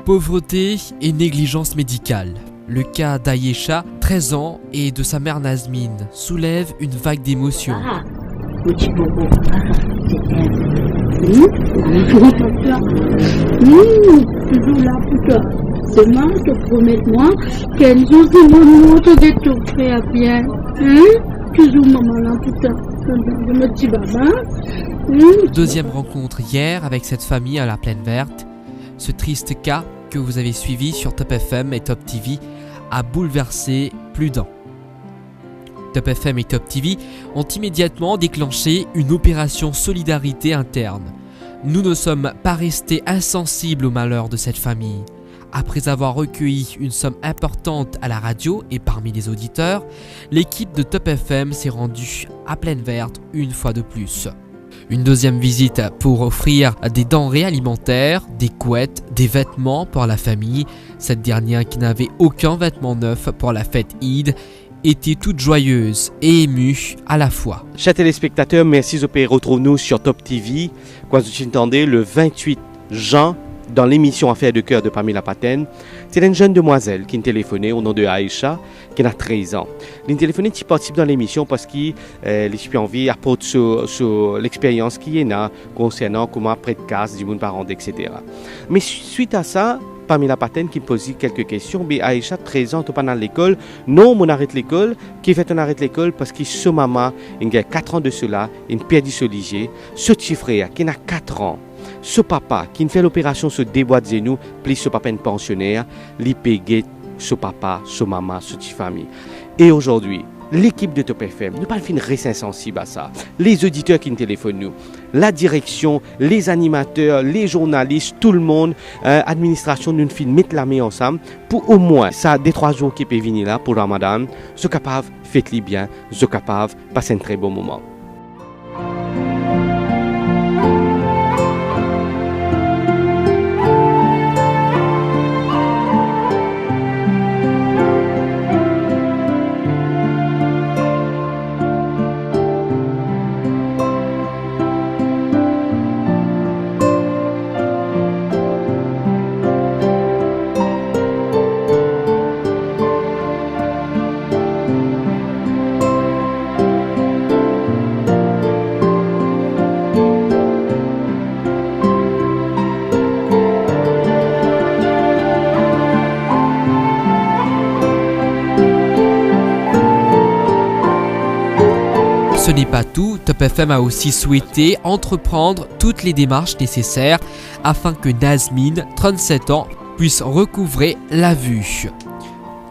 Pauvreté et négligence médicale. Le cas d'Ayesha, 13 ans, et de sa mère Nazmine soulève une vague d'émotions. Toujours là pour toi. Seulement, te promets-moi qu'un jour, c'est mon autre de tout faire bien. Toujours maman là pour toi. Mon petit baba. Deuxième rencontre hier avec cette famille à la Plaine Verte. Ce triste cas que vous avez suivi sur Top FM et Top TV a bouleversé plus d'un. Top FM et Top TV ont immédiatement déclenché une opération solidarité interne. Nous ne sommes pas restés insensibles au malheur de cette famille. Après avoir recueilli une somme importante à la radio et parmi les auditeurs, l'équipe de Top FM s'est rendue à Plaine Verte une fois de plus. Une deuxième visite pour offrir des denrées alimentaires, des couettes, des vêtements pour la famille. Cette dernière, qui n'avait aucun vêtement neuf pour la fête Eid, était toute joyeuse et émue à la fois. Chers téléspectateurs, merci de retrouver-nous sur Top TV. Quand vous entendez le 28 juin, dans l'émission Affaires de cœur de Pamela Paten, c'est une jeune demoiselle qui a téléphoné au nom de Aïcha, qui a 13 ans. Elle a téléphoné qui participe dans l'émission parce qu'il a envie d'apporter sur l'expérience qui est là concernant comment après de casse, du monde parent, etc. Mais suite à ça, Pamela Paten qui me pose quelques questions. Mais Aïcha, 13 ans, tu pas dans l'école. Non, on arrête l'école. Qui fait on arrête l'école parce que ce maman, il y a 4 ans de cela, il a perdu ce liger. Ce petit frère qui a 4 ans. Ce papa qui fait l'opération se déboîte de nous, plus ce papa un pensionnaire, il paye ce papa, ce maman, ce petit famille. Et aujourd'hui, l'équipe de Top FM, nous pas fin très sensible à ça. Les auditeurs qui nous téléphonent nous, la direction, les animateurs, les journalistes, tout le monde, administration, nous fin mettre la main ensemble pour au moins ça des 3 jours qui peuvent venir là pour Ramadan, ce capable faites-les bien, ce capable passer un très bon moment. Ce n'est pas tout, Top FM a aussi souhaité entreprendre toutes les démarches nécessaires afin que Nazmine, 37 ans, puisse recouvrer la vue.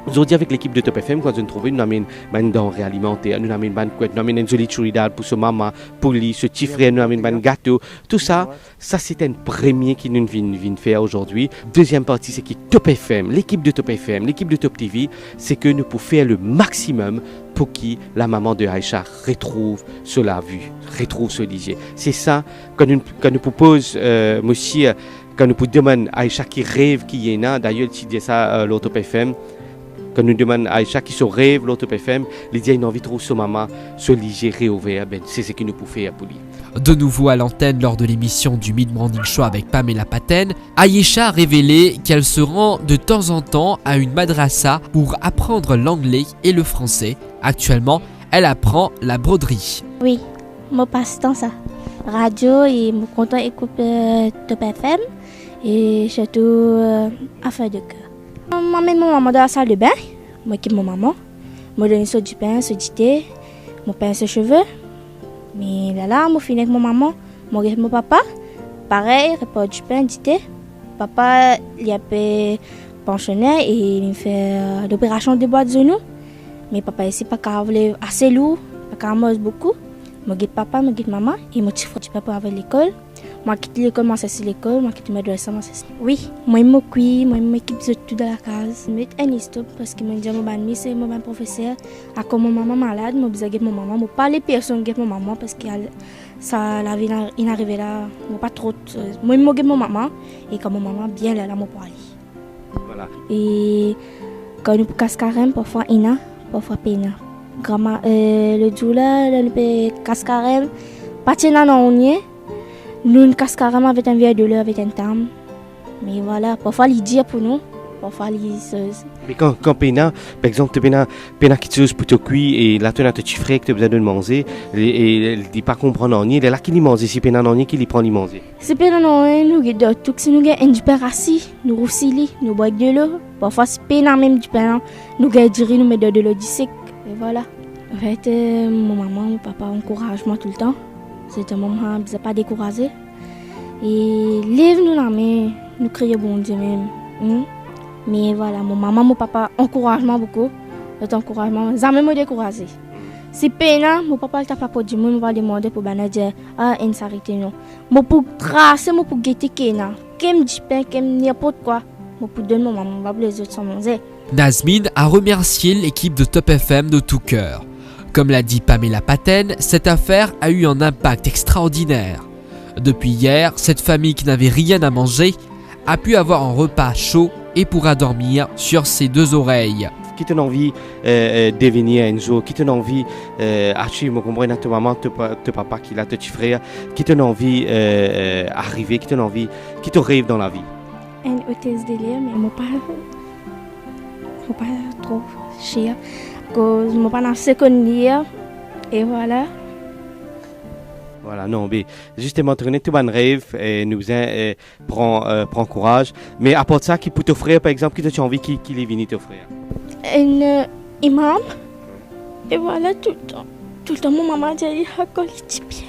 Aujourd'hui, avec l'équipe de Top FM, quand nous trouvons, nous avons une denrée alimentaire, nous avons une couette, nous avons une jolie churidal pour ce maman, pour lui, ce petit frère, nous avons un gâteau. Tout ça, c'est un premier qui nous vient faire aujourd'hui. Deuxième partie, c'est que Top FM, l'équipe de Top FM, l'équipe de Top TV, c'est que nous pouvons faire le maximum pour que la maman de Aïcha retrouve cela vue, retrouve ce liger. C'est ça, quand nous propose, monsieur, quand nous demandons à Aïcha qui rêve, qui est là, d'ailleurs, tu dis ça, l'autre Top FM, quand nous demandons à Aïcha qui se rêve, l'autre FM, il dit qu'il a envie de trouver ce maman, ce liger réouvert, ben, c'est ce que nous pouvons faire pour lui. De nouveau à l'antenne lors de l'émission du Mid Morning Show avec Pamela Paten, Aïcha a révélé qu'elle se rend de temps en temps à une madrasa pour apprendre l'anglais et le français. Actuellement, elle apprend la broderie. Oui, mon passe-temps ça. Radio et mon content écoute Top FM et surtout Affaires de cœur. M'amène mon maman dans la salle de bain, m'occupe mon maman, me donne ce du pain, ce du thé, mon pain ses cheveux. Mais là, je finis avec mon maman, mon papa, pareil, repas du pain, du thé. Papa, il a fait pensionnaire et il fait l'opération de boîte de nous. Mais papa ici, pas qu'à assez lourd, pas qu'à manger beaucoup. Je guide papa, je guide maman et je petit frère du papa avec l'école. Moi, quitte l'école, moi, c'est l'école, moi, quitte mes doigts, moi, c'est oui, moi, je m'occupe, moi, je m'occupe de tout dans la case. Je mets un stop parce que je me dis, mon c'est mon professeur. À comme mon maman malade, je besoin de mon maman. Je pas les personnes de mon maman parce que ça, la vie, il arrive là, je pas trop. Moi, je m'occupe de mon maman et quand mon maman bien là, je peux aller. Voilà. Et quand nous casse carême, parfois, Ina, parfois, Pena. Le jour là, nous peut casse carême, pas de non, on y est. Nous casse carrément avec un verre de l'eau, avec un terme. Mais voilà, parfois il dit pour nous, parfois il se... Mais quand Pena, par exemple, Pena qui te pour te cuire et là tu as te frère que tu as besoin de manger et elle dit pas comprendre en ni, elle est là qui lui mange, si Pena en ni qui lui prend lui manger. Si Pena non, nous avons tout, si nous avons du pain rassis, nous roussili, nous boivons de l'eau. Parfois si Pena même du pain, nous avons du riz, nous mettons de l'eau du sec. Et voilà. En fait, mon maman, mon papa encouragent moi tout le temps. C'était mon maman, ne pas décourager. Et lève-nous la main, nous crions bon Dieu même. Mais voilà, mon maman, mon papa encouragement beaucoup. Cet encouragement, ça me décourage. Si Pena, mon papa ne t'a pas dit, moi, je vais demander pour dire, une s'arrêter non. Moi, pour tracer, moi, pour guetter Kena. Qu'elle me dit pain, qu'elle me n'importe quoi. Moi, pour donner mon maman, on va les autres sans manger. Nazmine a remercié l'équipe de Top FM de tout cœur. Comme l'a dit Pamela Paten, cette affaire a eu un impact extraordinaire. Depuis hier, cette famille qui n'avait rien à manger a pu avoir un repas chaud et pourra dormir sur ses deux oreilles. Qui t'a envie de devenir un jour, qui t'a envie acheter, je comprends, ta maman, ton papa qui l'a, ton petit frère, qui t'a envie d'arriver, qui t'a envie, qui te rêve dans la vie. Une hôtesse de l'air, mais mon père, faut pas trop cher, parce que mon père n'a secondaire et voilà. Voilà, non, mais justement, tu connais tout bon rêve et nous prend courage. Mais à part ça, qui peut t'offrir, par exemple, qui t'a envie qu'il est venu t'offrir? Un imam. Et voilà, tout le temps, mon maman dit, il dit bien.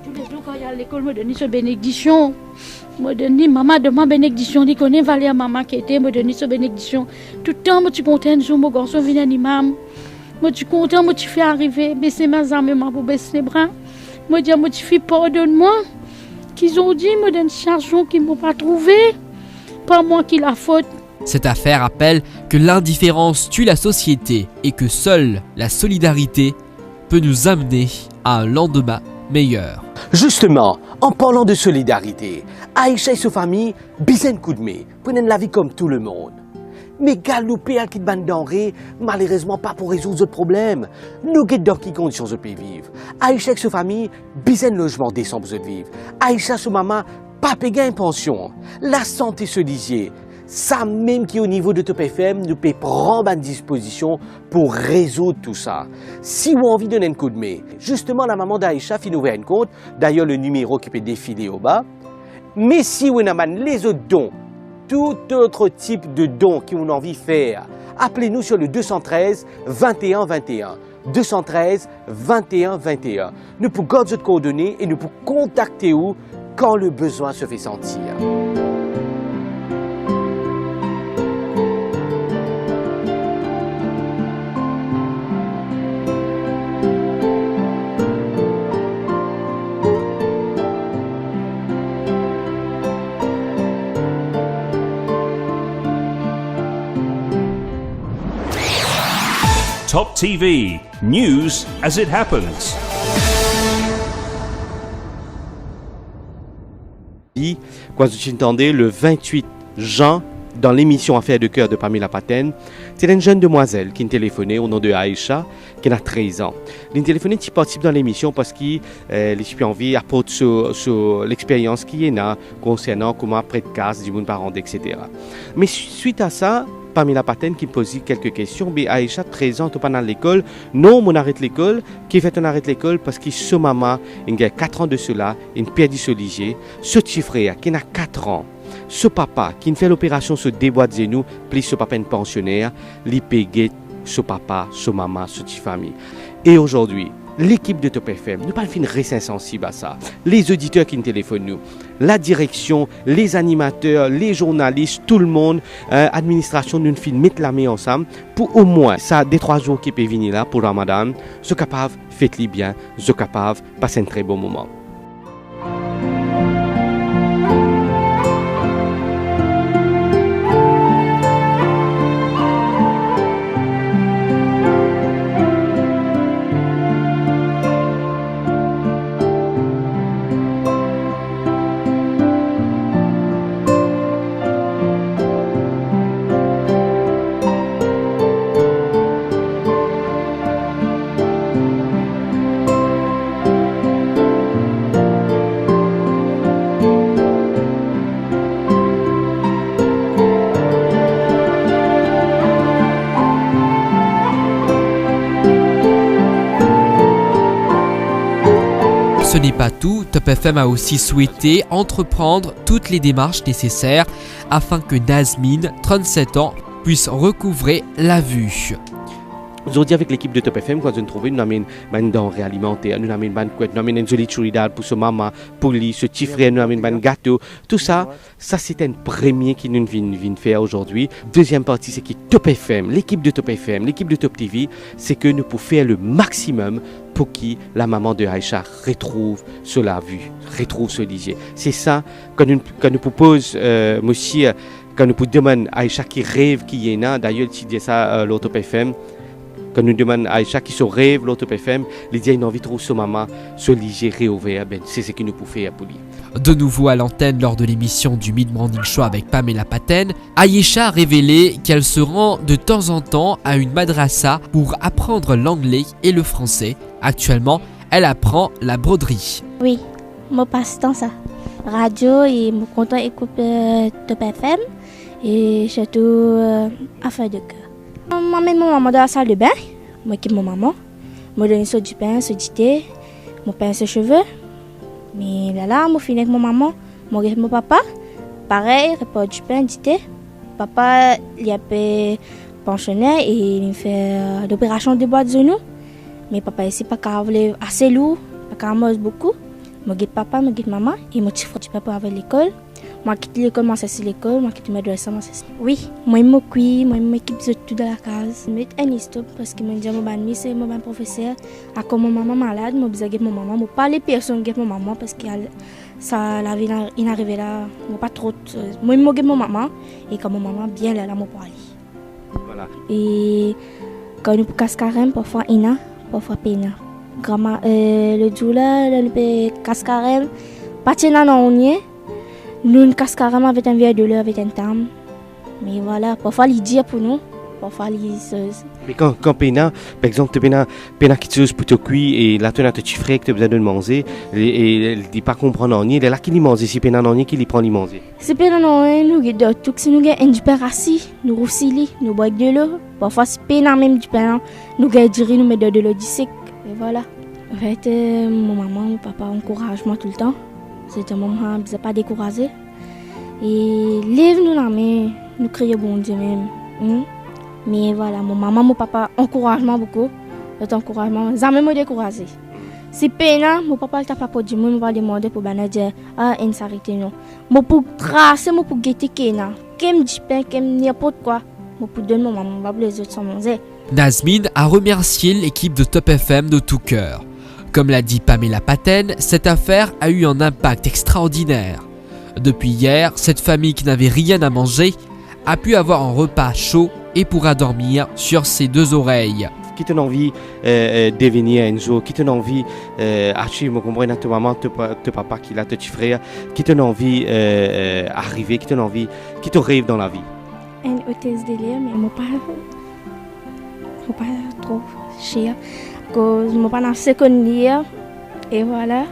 Tous les jours, quand il y a à l'école, je me donne une bénédiction. Je me donne, maman demande bénédiction. Je connais Valéa, maman qui était, me donne une bénédiction. Tout le temps, je suis content, mon garçon vient un imam. Je suis content, je suis fait arriver, baisser mes armes pour baisser les bras. Je dis, je suis pardonne-moi. Qu'ils ont dit, je donne une chanson qu'ils ne m'ont pas trouvée. Pas moi qui la faute. Cette affaire rappelle que l'indifférence tue la société et que seule la solidarité peut nous amener à un lendemain meilleur. Justement, en parlant de solidarité, Aïcha et sa famille, bizen coup de main, prennent la vie comme tout le monde. Mais galoper à qui de bande denrées, malheureusement pas pour résoudre ce problème. Nous guettons dans qui conditions je peux vivre. Aïcha et sa famille, bizen logement décent pour vivre. Aïcha et sa maman, pas payer une pension. La santé se disait. Ça même qui au niveau de Top FM, nous peut prendre à disposition pour résoudre tout ça. Si vous avez envie de donner un coup de main, justement la maman d'Aïcha fait ouvrir un compte, d'ailleurs le numéro qui peut défiler au bas. Mais si vous avez les autres dons, tout autre type de dons que vous avez envie de faire, appelez-nous sur le 213 21 21. 213 21 21. Nous pouvons garder votre coordonnée et nous pouvons contacter vous quand le besoin se fait sentir. Top TV, news as it happens. Quand vous entendez le 28 juin dans l'émission Affaires de cœur de Pamela Paten, c'est une jeune demoiselle qui a téléphoné au nom de Aïcha, qui a 13 ans. Elle a téléphoné qui participe dans l'émission parce qu'il a envie d'apporter sur l'expérience qu'il y a concernant comment après de casse, du monde parent, etc. Mais suite à ça, Pamela Paten qui pose quelques questions. Mais Aïcha, 13 ans, tu pas dans l'école. Non, on arrête l'école. Qui fait on arrête l'école parce que ce maman, il y a 4 ans de cela, il perd ce ligier. Ce petit frère qui a 4 ans. Ce papa qui fait l'opération se déboîte de genoux, plus ce papa un pensionnaire, il paye ce papa, ce maman, ce petit famille. Et aujourd'hui, l'équipe de Top FM, nous pas fin très sensible à ça. Les auditeurs qui nous téléphonent nous, la direction, les animateurs, les journalistes, tout le monde, administration, nous fin mettre la main ensemble pour au moins ça des 3 jours qui peut venir là pour Ramadan, ce capable faites-les bien, ce capable passer un très bon moment. ce n'est pas tout, Top FM a aussi souhaité entreprendre toutes les démarches nécessaires afin que Nazmine, 37 ans, puisse recouvrer la vue. Aujourd'hui, avec l'équipe de Top FM, quand nous trouvons, nous avons une denrée alimentaire, nous avons une jolie chouridade pour ce maman, pour lui, ce petit frère, nous avons un gâteau. Tout ça, c'est un premier qui nous vient faire aujourd'hui. Deuxième partie, c'est que Top FM, l'équipe de Top FM, l'équipe de Top TV, c'est que nous pouvons faire le maximum pour que la maman de Aïcha retrouve cela vue, retrouve ce lisier. C'est ça, quand nous propose, monsieur, quand nous demandons à Aïcha qui rêve, qui est là, d'ailleurs, tu dis ça, l'autre Top FM. Quand nous demandons à Aïcha qui se rêve, l'autre FM, il dit qu'il a envie de trouver ce maman, ce léger réouvert, c'est ce que nous pouvons faire pour lui. De nouveau à l'antenne lors de l'émission du Mid Morning Show avec Pamela Paten, Aïcha a révélé qu'elle se rend de temps en temps à une madrasa pour apprendre l'anglais et le français. Actuellement, elle apprend la broderie. Oui, mon passe-temps ça. Radio et mon content écoute Top FM et surtout affaire de cœur. M'amène mon maman dans la salle de bain, moi qui mon maman, me donne du pain, du thé, mon pain ses cheveux. Mais là, moi finis avec mon maman, mon papa, pareil, report du pain, du thé. Papa, il a fait pensionnaire et il fait l'opération de bois de genou. Mais papa ici pas capable assez lourd, pas capable beaucoup. Moi guide papa, moi guide maman et moi petit frère du papa avec l'école. Moi quitte l'école, moi c'est l'école, moi quitte mes doigts, moi c'est. Oui, moi je m'occupe, moi je m'équipe de tout dans la case. Je mets un stop parce que moi dis mon ban c'est mon ban professeur. À comme mon maman malade, moi besoin de mon maman, moi pas les personnes de mon maman parce que ça la vie inarrivée là, moi pas trop. Moi je mon maman et quand mon maman bien là moi parler. Voilà. Et quand nous casse carême parfois ina, parfois pena. Grand le jour là, le casse carême, pas tiens là non on nous casse carrément avec un verre de l'eau, avec un terme. Mais voilà, parfois il dit pour nous, parfois il se... Mais quand Pena, par exemple, Pena qui te pour te cuire et là tu as petit frère que tu as besoin de manger et elle dit pas comprendre en il est là qui lui mange, si Pena en qui lui prend lui manger. Si Pena non nous guide tout si nous gagne un du pain rassis, nous roussili, nous boit de l'eau. Parfois si Pena même du pain, nous gagne du riz, nous met de l'eau du sec. Et voilà. En fait, mon maman, mon papa encouragent moi tout le temps. C'est un moment où je ne pas découragé. Et lève-nous la main, nous crions bon Dieu même. Mais voilà, mon maman, mon papa encouragement beaucoup. Cet encouragement, ça me découragé. Si peine, mon papa ne t'a pas dit, moi, je vais demander pour dire, une s'arrêter non. Moi, pour tracer, moi, pour guetter Kena. Qu'elle dit pain, qu'elle n'importe quoi. Moi, pour donner mon maman, va les autres sans manger. Nazmine a remercié l'équipe de Top FM de tout cœur. Comme l'a dit Pamela Paten, cette affaire a eu un impact extraordinaire. Depuis hier, cette famille qui n'avait rien à manger a pu avoir un repas chaud et pourra dormir sur ses deux oreilles. Qui t'a envie de devenir un jour, qui t'a envie acheter, me comprendre ta maman, ton papa qui l'a, ton petit frère, qui t'a envie arriver, qui t'a envie, qui te rêve dans la vie. Une hôtesse de l'air, mais moi pas trop cher. Cause moi pas dans seconde year et voilà.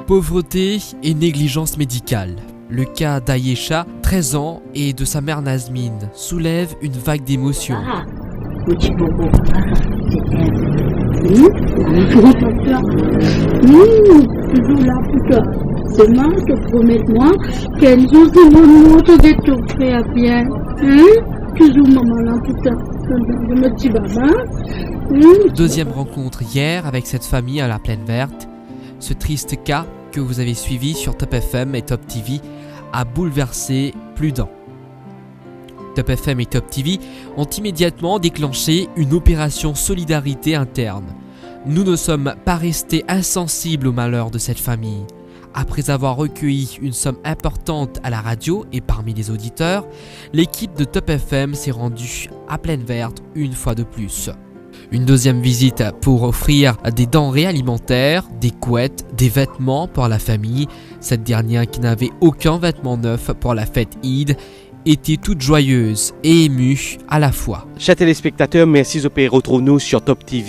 Pauvreté et négligence médicale. Le cas d'Aïcha, 13 ans, et de sa mère Nazmine soulève une vague d'émotions. Toujours là pour toi. Seulement, te promets-moi qu'un jour, c'est mon autre de tout faire bien. Toujours maman là pour toi. Le petit baba. Deuxième rencontre hier avec cette famille à la Plaine Verte. Ce triste cas que vous avez suivi sur Top FM et Top TV a bouleversé plus d'un. Top FM et Top TV ont immédiatement déclenché une opération solidarité interne. Nous ne sommes pas restés insensibles au malheur de cette famille. Après avoir recueilli une somme importante à la radio et parmi les auditeurs, l'équipe de Top FM s'est rendue à Plaine Verte une fois de plus. Une deuxième visite pour offrir des denrées alimentaires, des couettes, des vêtements pour la famille. Cette dernière qui n'avait aucun vêtement neuf pour la fête Eid était toute joyeuse et émue à la fois. Chers téléspectateurs, merci de retrouver nous sur Top TV.